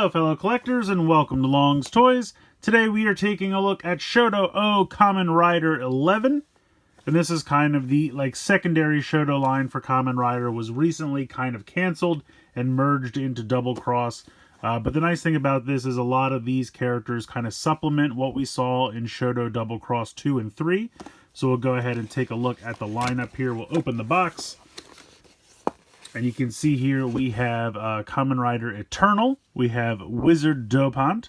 Hello fellow collectors and welcome to Long's Toys. Today we are taking a look at Shodo Kamen Rider 11. And this is kind of the secondary Shodo line for Kamen Rider. Was recently kind of canceled and merged into Double Cross. But the nice thing about this is a lot of these characters kind of supplement what we saw in Shodo Double Cross 2 and 3. So we'll go ahead and take a look at the lineup here. We'll open the box. And you can see here we have Kamen Rider Eternal. We have Wizard Dopant.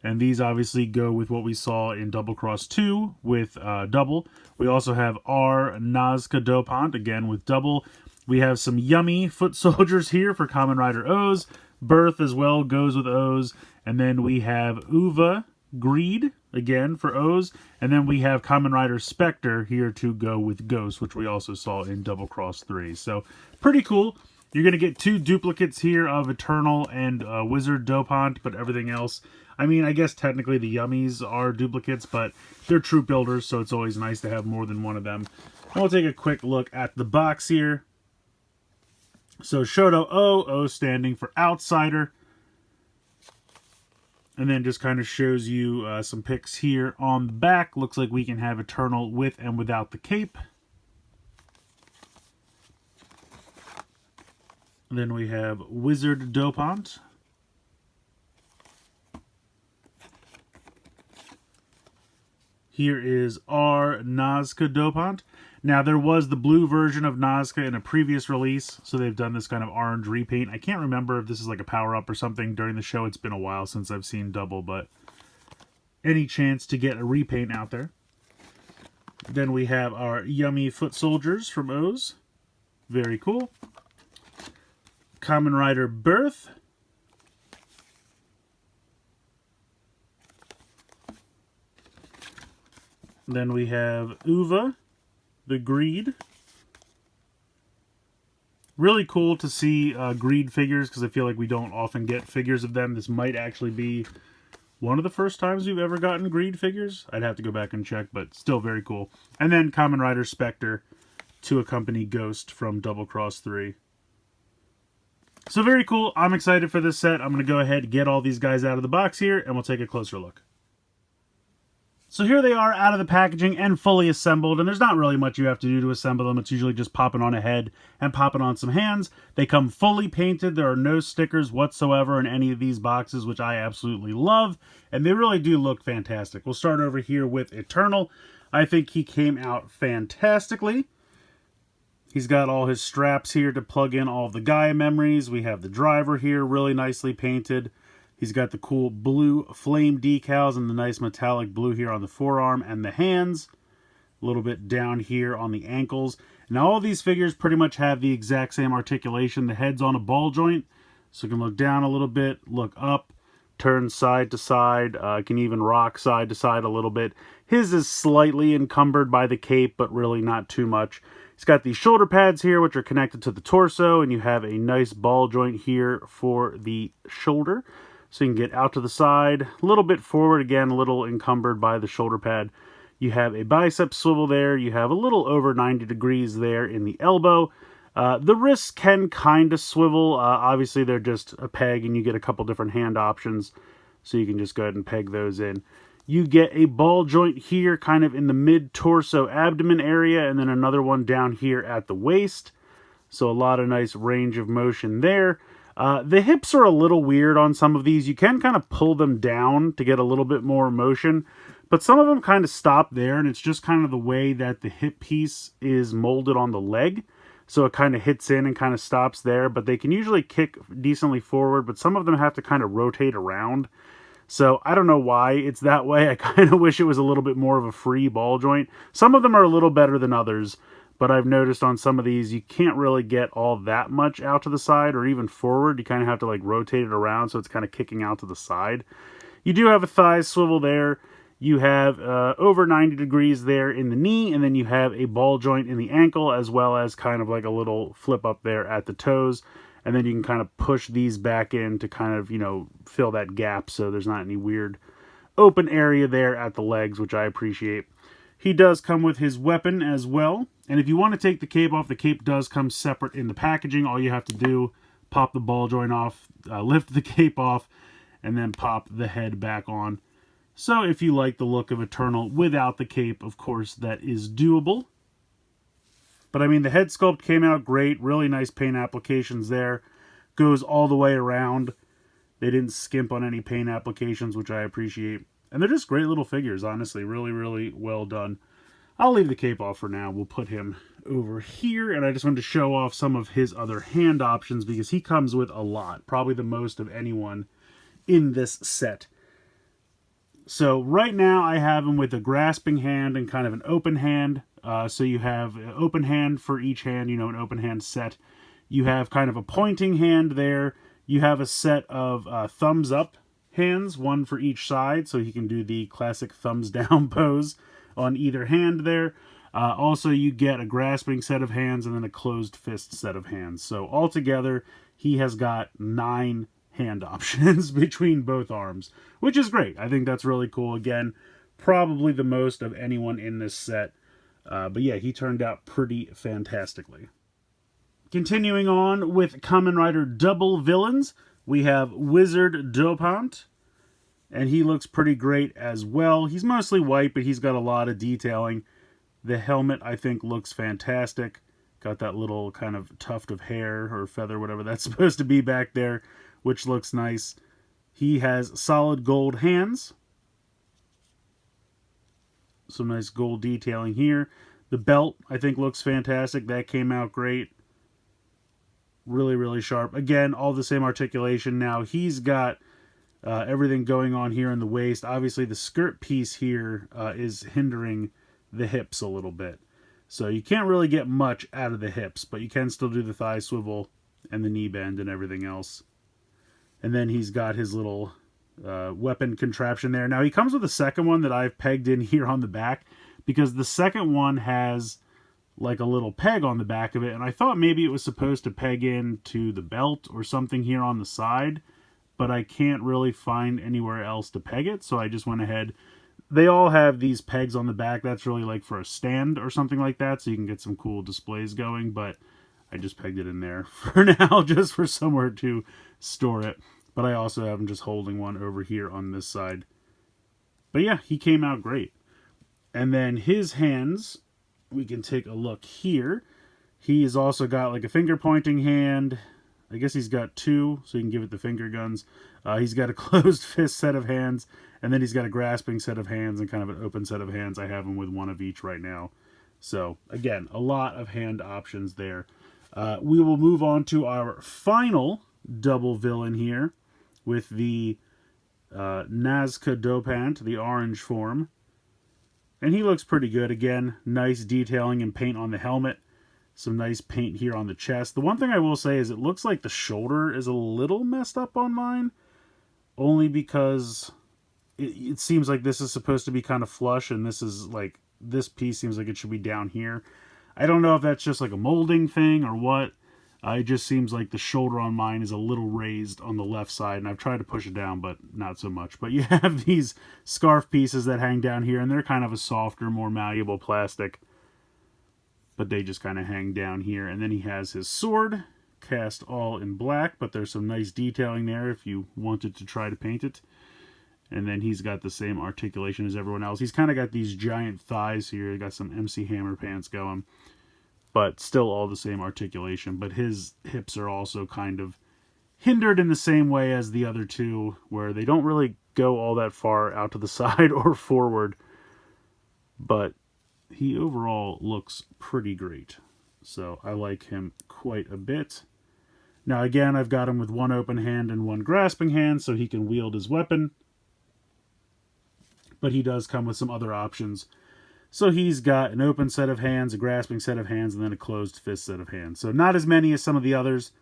And these obviously go with what we saw in Double Cross 2 with Double. We also have R Nazca Dopant, again with Double. We have some yummy foot soldiers here for Kamen Rider O's. Birth as well goes with O's. And then we have Uva Greed, again for O's. And then we have Kamen Rider Specter here to go with Ghost, which we also saw in Double Cross 3. So pretty cool. You're going to get two duplicates here of Eternal and Wizard Dopant, but everything else, I mean, I guess technically the Yummies are duplicates, but they're troop builders, so it's always nice to have more than one of them. And we'll take a quick look at the box here. So Shodo O standing for Outsider. And then just kind of shows you some pics here on the back. Looks like we can have Eternal with and without the cape. And then we have Wizard Dopant. Here is R Nazca Dopant. Now there was the blue version of Nazca in a previous release, so they've done this kind of orange repaint. I can't remember if this is like a power-up or something during the show. It's been a while since I've seen Double, but any chance to get a repaint out there. Then we have our yummy foot soldiers from O's. Very cool. Kamen Rider Birth. Then we have Uva, the Greed. Really cool to see Greed figures, because I feel like we don't often get figures of them. This might actually be one of the first times we've ever gotten Greed figures. I'd have to go back and check, but still very cool. And then Kamen Rider Specter to accompany Ghost from Double Cross 3. So very cool. I'm excited for this set. I'm going to go ahead and get all these guys out of the box here, and we'll take a closer look. So here they are out of the packaging and fully assembled, and there's not really much you have to do to assemble them. It's usually just popping on a head and popping on some hands. They come fully painted. There are no stickers whatsoever in any of these boxes, which I absolutely love, and they really do look fantastic. We'll start over here with Eternal. I think he came out fantastically. He's got all his straps here to plug in all of the Gaia memories. We have the driver here, really nicely painted. He's got the cool blue flame decals and the nice metallic blue here on the forearm and the hands. A little bit down here on the ankles. Now all of these figures pretty much have the exact same articulation. The head's on a ball joint, so you can look down a little bit, look up, turn side to side. Can even rock side to side a little bit. His is slightly encumbered by the cape, but really not too much. It's got these shoulder pads here, which are connected to the torso, and you have a nice ball joint here for the shoulder. So you can get out to the side, a little bit forward, again, a little encumbered by the shoulder pad. You have a bicep swivel there. You have a little over 90 degrees there in the elbow. The wrists can kind of swivel. Obviously, they're just a peg, and you get a couple different hand options. So you can just go ahead and peg those in. You get a ball joint here kind of in the mid-torso abdomen area, and then another one down here at the waist. So a lot of nice range of motion there. The hips are a little weird on some of these. You can kind of pull them down to get a little bit more motion, but some of them kind of stop there, and it's just kind of the way that the hip piece is molded on the leg. So it kind of hits in and kind of stops there, but they can usually kick decently forward, but some of them have to kind of rotate around. So I don't know why it's that way. I kind of wish it was a little bit more of a free ball joint. Some of them are a little better than others, but I've noticed on some of these you can't really get all that much out to the side or even forward. You kind of have to like rotate it around, so it's kind of kicking out to the side. You do have a thigh swivel there. You have over 90 degrees there in the knee, and then you have a ball joint in the ankle, as well as kind of like a little flip up there at the toes. And then you can kind of push these back in to kind of, you know, fill that gap so there's not any weird open area there at the legs, which I appreciate. He does come with his weapon as well. And if you want to take the cape off, the cape does come separate in the packaging. All you have to do, pop the ball joint off, lift the cape off, and then pop the head back on. So if you like the look of Eternal without the cape, of course, that is doable. But I mean, the head sculpt came out great. Really nice paint applications there. Goes all the way around. They didn't skimp on any paint applications, which I appreciate. And they're just great little figures, honestly. Really, really well done. I'll leave the cape off for now. We'll put him over here. And I just wanted to show off some of his other hand options because he comes with a lot. Probably the most of anyone in this set. So right now I have him with a grasping hand and kind of an open hand. So you have an open hand for each hand, you know, an open hand set. You have kind of a pointing hand there. You have a set of thumbs up hands, one for each side. So he can do the classic thumbs down pose on either hand there. Also, you get a grasping set of hands and then a closed fist set of hands. So altogether, he has got 9 hand options between both arms, which is great. I think that's really cool. Again, probably the most of anyone in this set. But yeah, he turned out pretty fantastically. Continuing on with Kamen Rider Double Villains, we have Wizard Dopant, and he looks pretty great as well. He's mostly white, but he's got a lot of detailing. The helmet, I think, looks fantastic. Got that little kind of tuft of hair or feather, whatever that's supposed to be back there, which looks nice. He has solid gold hands. Some nice gold detailing here. The belt, I think, looks fantastic. That came out great. Really, really sharp. Again, all the same articulation. Now, he's got everything going on here in the waist. Obviously, the skirt piece here is hindering the hips a little bit. So you can't really get much out of the hips, but you can still do the thigh swivel and the knee bend and everything else. And then he's got his little weapon contraption there. Now, he comes with a second one that I've pegged in here on the back because the second one has like a little peg on the back of it, and I thought maybe it was supposed to peg into the belt or something here on the side, but I can't really find anywhere else to peg it, so I just went ahead. They all have these pegs on the back. That's really like for a stand or something like that, so you can get some cool displays going, but I just pegged it in there for now, just for somewhere to store it. But I also have him just holding one over here on this side. But yeah, he came out great. And then his hands, we can take a look here. He has also got like a finger pointing hand. I guess he's got 2, so you can give it the finger guns. He's got a closed fist set of hands, and then he's got a grasping set of hands and kind of an open set of hands. I have him with one of each right now. So again, a lot of hand options there. We will move on to our final double villain here with the Nazca Dopant, the orange form. And he looks pretty good. Again, nice detailing and paint on the helmet. Some nice paint here on the chest. The one thing I will say is it looks like the shoulder is a little messed up on mine. Only because it seems like this is supposed to be kind of flush, and this is like, this piece seems like it should be down here. I don't know if that's just like a molding thing or what. It just seems like the shoulder on mine is a little raised on the left side, and I've tried to push it down, but not so much. But you have these scarf pieces that hang down here, and they're kind of a softer, more malleable plastic. But they just kind of hang down here. And then he has his sword, cast all in black, but there's some nice detailing there if you wanted to try to paint it. And then he's got the same articulation as everyone else. He's kind of got these giant thighs here. He's got some MC Hammer pants going. But still all the same articulation. But his hips are also kind of hindered in the same way as the other two, where they don't really go all that far out to the side or forward. But he overall looks pretty great. So I like him quite a bit. Now again, I've got him with one open hand and one grasping hand, so he can wield his weapon. But he does come with some other options. So he's got an open set of hands, a grasping set of hands, and then a closed fist set of hands. So not as many as some of the others,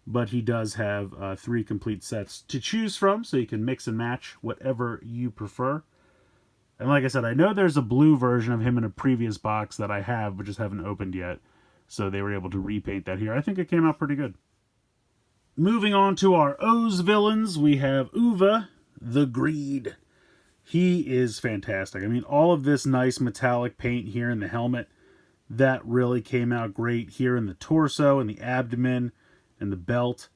but he does have 3 complete sets to choose from, so you can mix and match whatever you prefer. And like I said, I know there's a blue version of him in a previous box that I have, but just haven't opened yet. So they were able to repaint that here. I think it came out pretty good. Moving on to our O's villains, we have Uva, the Greed. He is fantastic. I mean, all of this nice metallic paint here in the helmet, that really came out great here in the torso and the abdomen and the belt.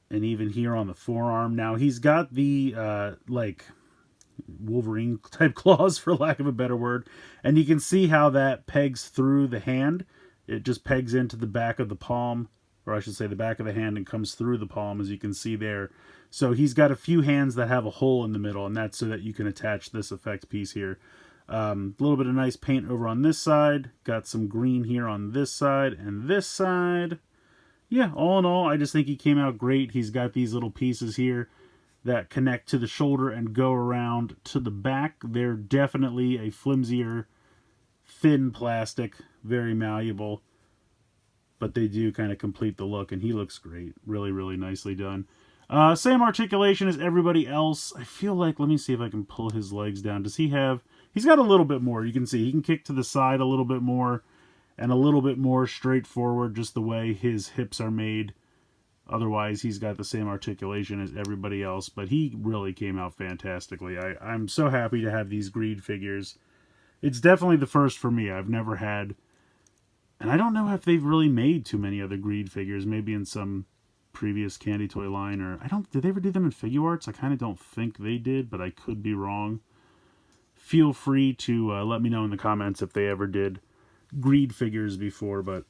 And even here on the forearm. Now, he's got the, like, Wolverine type claws, for lack of a better word. And you can see how that pegs through the hand. It just pegs into the back of the palm, or I should say the back of the hand, and comes through the palm, as you can see there. So he's got a few hands that have a hole in the middle, and that's so that you can attach this effect piece here. A little bit of nice paint over on this side. Got some green here on this side and this side. Yeah, all in all, I just think he came out great. He's got these little pieces here that connect to the shoulder and go around to the back. They're definitely a flimsier, thin plastic, very malleable, but they do kind of complete the look, and he looks great. Really, really nicely done. Same articulation as everybody else. I feel like, let me see if I can pull his legs down. Does he have, he's got a little bit more. You can see he can kick to the side a little bit more, and a little bit more straightforward, just the way his hips are made. Otherwise, he's got the same articulation as everybody else, but he really came out fantastically. I'm so happy to have these Greed figures. It's definitely the first for me. I've never had, and I don't know if they've really made too many other Greed figures, maybe in some previous Candy Toy line, or did they ever do them in Figuarts? I kind of don't think they did, but I could be wrong. Feel free to let me know in the comments if they ever did Greed figures before, but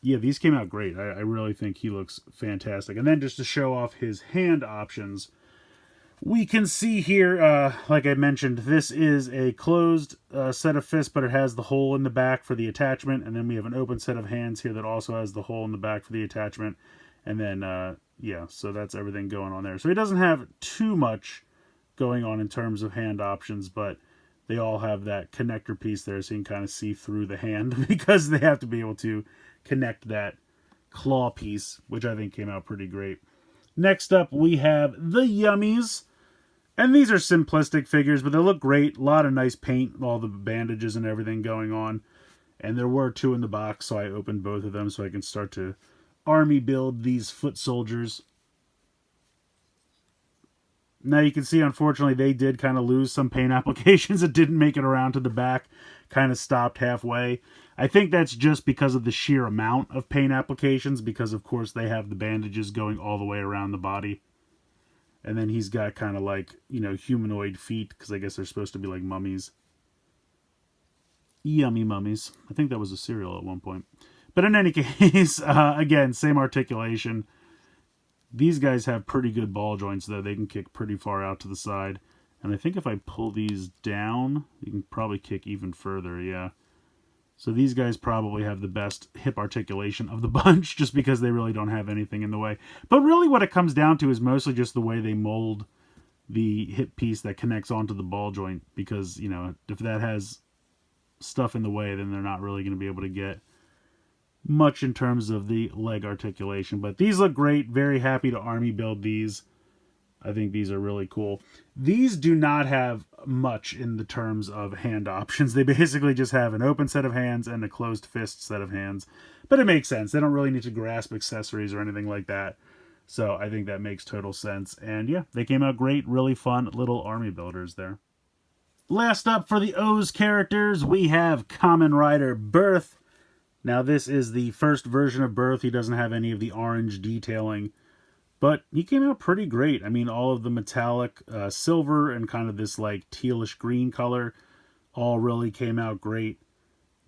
yeah, these came out great. I really think he looks fantastic. And then just to show off his hand options, we can see here, like I mentioned, this is a closed set of fists, but it has the hole in the back for the attachment. And then we have an open set of hands here that also has the hole in the back for the attachment. And then, yeah, so that's everything going on there. So he doesn't have too much going on in terms of hand options, but they all have that connector piece there, so you can kind of see through the hand because they have to be able to connect that claw piece, which I think came out pretty great. Next up, we have the Yummies. And these are simplistic figures, but they look great. A lot of nice paint, all the bandages and everything going on. And there were two in the box, so I opened both of them so I can start to army build these foot soldiers. Now you can see, unfortunately, they did kind of lose some paint applications. It didn't make it around to the back. Kind of stopped halfway. I think that's just because of the sheer amount of paint applications, because, of course, they have the bandages going all the way around the body. And then he's got kind of like, you know, humanoid feet, because I guess they're supposed to be like mummies. Yummy mummies. I think that was a cereal at one point. But in any case, again, same articulation. These guys have pretty good ball joints, though. They can kick pretty far out to the side. And I think if I pull these down, you can probably kick even further, yeah. So these guys probably have the best hip articulation of the bunch, just because they really don't have anything in the way. But really what it comes down to is mostly just the way they mold the hip piece that connects onto the ball joint. Because, you know, if that has stuff in the way, then they're not really going to be able to get much in terms of the leg articulation. But these look great. Very happy to army build these. I think these are really cool. These do not have much in the terms of hand options. They basically just have an open set of hands and a closed fist set of hands. But it makes sense. They don't really need to grasp accessories or anything like that. So I think that makes total sense. And yeah, they came out great. Really fun little army builders there. Last up for the O's characters, we have Kamen Rider Birth. Now this is the first version of Birth. He doesn't have any of the orange detailing. But he came out pretty great. I mean, all of the metallic silver and kind of this like tealish green color all really came out great.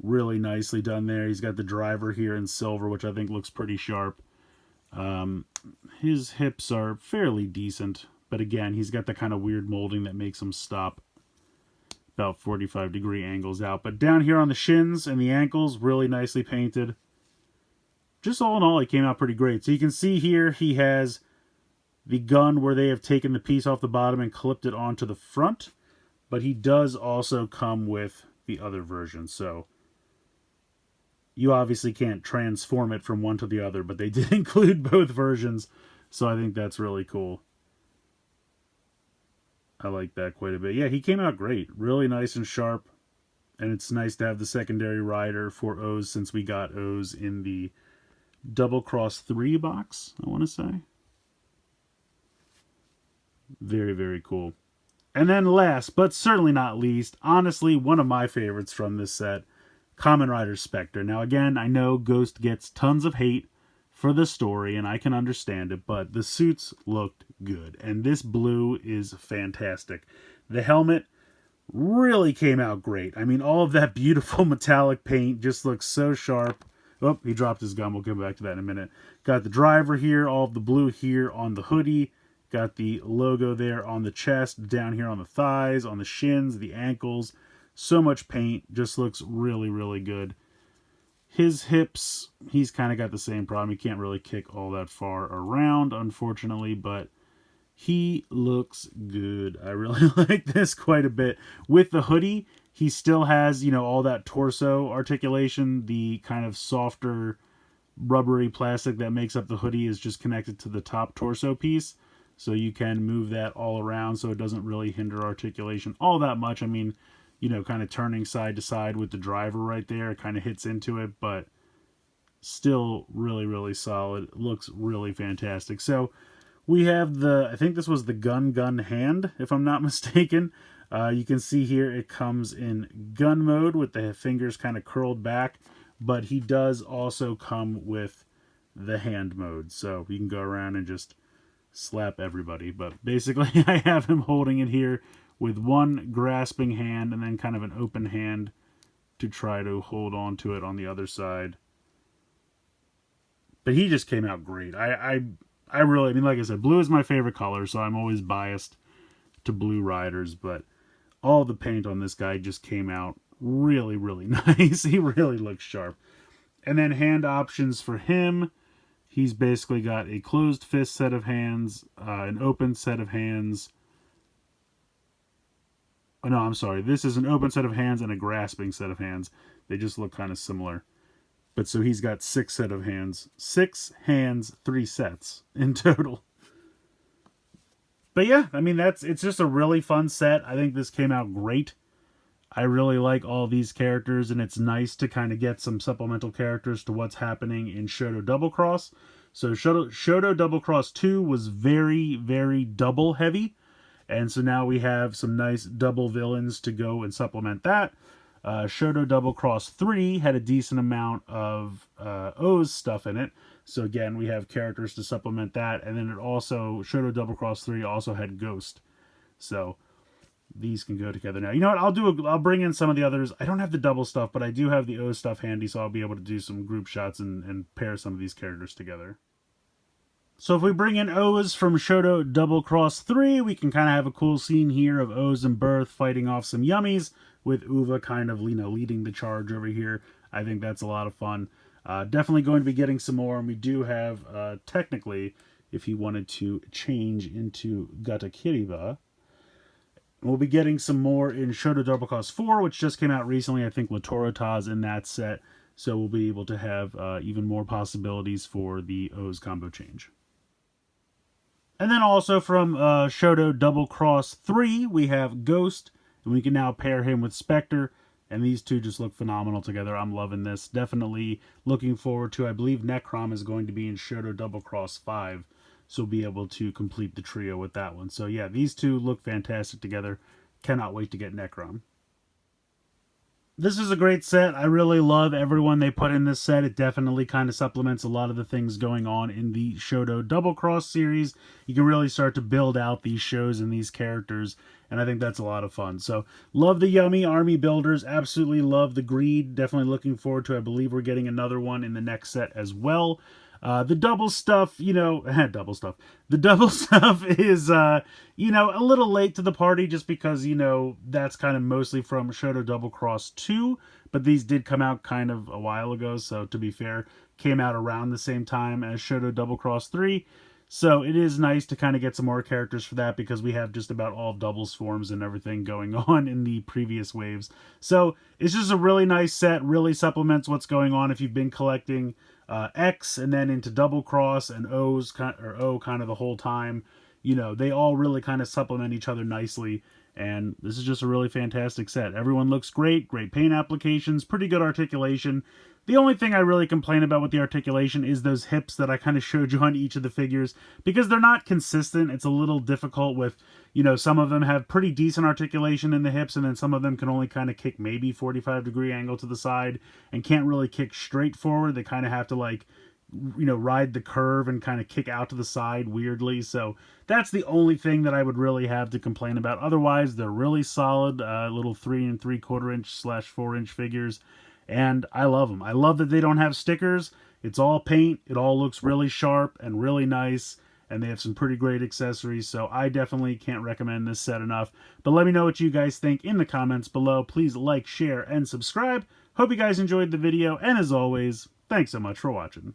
Really nicely done there. He's got the driver here in silver, which I think looks pretty sharp. His hips are fairly decent. But again, he's got the kind of weird molding that makes him stop about 45-degree angles out. But down here on the shins and the ankles, really nicely painted. Just all in all, it came out pretty great. So you can see here he has the gun where they have taken the piece off the bottom and clipped it onto the front. But he does also come with the other version. So you obviously can't transform it from one to the other, but they did include both versions. So I think that's really cool. I like that quite a bit. Yeah, he came out great. Really nice and sharp. And it's nice to have the secondary rider for O's, since we got O's in the Double Cross 3 box, I want to say. Very, very cool. And then last, but certainly not least, honestly, one of my favorites from this set, Kamen Rider Specter. Now again, I know Ghost gets tons of hate for the story, and I can understand it, but the suits looked good. And this blue is fantastic. The helmet really came out great. I mean, all of that beautiful metallic paint just looks so sharp. Oh, he dropped his gun. We'll come back to that in a minute. Got the driver here, all of the blue here on the hoodie. Got the logo there on the chest, down here on the thighs, on the shins, the ankles. So much paint. Just looks really, really good. His hips, he's kind of got the same problem. He can't really kick all that far around, unfortunately, but he looks good. I really like this quite a bit. With the hoodie, he still has, you know, all that torso articulation. The kind of softer, rubbery plastic that makes up the hoodie is just connected to the top torso piece. So you can move that all around so it doesn't really hinder articulation all that much. I mean, you know, kind of turning side to side with the driver right there. It kind of hits into it, but still really, really solid. It looks really fantastic. So we have the, I think this was the gun hand, if I'm not mistaken. You can see here it comes in gun mode with the fingers kind of curled back, but he does also come with the hand mode. So you can go around and just slap everybody. But basically I have him holding it here with one grasping hand and then kind of an open hand to try to hold on to it on the other side. But he just came out great. I really, I mean, like I said, blue is my favorite color, so I'm always biased to blue riders, but all the paint on this guy just came out really, really nice. He really looks sharp. And then hand options for him. He's basically got a closed fist set of hands, an open set of hands. Oh, no, I'm sorry. This is an open set of hands and a grasping set of hands. They just look kind of similar. But so he's got 6 set of hands. 6 hands, 3 sets in total. But yeah, I mean, it's just a really fun set. I think this came out great. I really like all these characters, and it's nice to kind of get some supplemental characters to what's happening in Shodo Double Cross. So Shodo Double Cross 2 was very, very double heavy. And so now we have some nice double villains to go and supplement that. Shodo Double Cross 3 had a decent amount of O's stuff in it. So again, we have characters to supplement that. And then it also, Shodo Double Cross 3 also had Ghost. So these can go together now. You know what? I'll bring in some of the others. I don't have the double stuff, but I do have the O stuff handy, so I'll be able to do some group shots and pair some of these characters together. So if we bring in O's from Shodo Double Cross 3, we can kind of have a cool scene here of O's and Birth fighting off some yummies, with Uva kind of, you know, leading the charge over here. I think that's a lot of fun. Definitely going to be getting some more, and we do have, technically, if he wanted to change into Gatakiriba, we'll be getting some more in Shodo Double Cross 4, which just came out recently. I think Latorota's in that set, so we'll be able to have even more possibilities for the O's combo change. And then also from Shodo Double Cross 3, we have Ghost, and we can now pair him with Specter, and these two just look phenomenal together. I'm loving this. Definitely looking forward to, I believe Necrom is going to be in Shodo Double Cross 5, so we'll be able to complete the trio with that one. So yeah, these two look fantastic together. Cannot wait to get Necrom. This is a great set. I really love everyone they put in this set. It definitely kind of supplements a lot of the things going on in the Shodo Double Cross series. You can really start to build out these shows and these characters, and I think that's a lot of fun. So, love the Yummy Army Builders. Absolutely love the Greed. Definitely looking forward to, I believe we're getting another one in the next set as well. The double stuff, you know, double stuff. The double stuff is, you know, a little late to the party just because, you know, that's kind of mostly from Shodo Double Cross 2, but these did come out kind of a while ago, so to be fair, came out around the same time as Shodo Double Cross 3, so it is nice to kind of get some more characters for that because we have just about all doubles forms and everything going on in the previous waves. So it's just a really nice set, really supplements what's going on if you've been collecting X and then into Double Cross and O's or O kind of the whole time. You know, they all really kind of supplement each other nicely, and this is just a really fantastic set. Everyone looks great, great paint applications, pretty good articulation. The only thing I really complain about with the articulation is those hips that I kind of showed you on each of the figures, because they're not consistent. It's a little difficult with, you know, some of them have pretty decent articulation in the hips, and then some of them can only kind of kick maybe 45-degree angle to the side and can't really kick straight forward. They kind of have to, like, you know, ride the curve and kind of kick out to the side weirdly. So that's the only thing that I would really have to complain about. Otherwise, they're really solid, little 3 3/4 inch / 4-inch figures, and I love them. I love that they don't have stickers. It's all paint. It all looks really sharp and really nice, and they have some pretty great accessories, so I definitely can't recommend this set enough. But let me know what you guys think in the comments below. Please like, share, and subscribe. Hope you guys enjoyed the video, and as always, thanks so much for watching.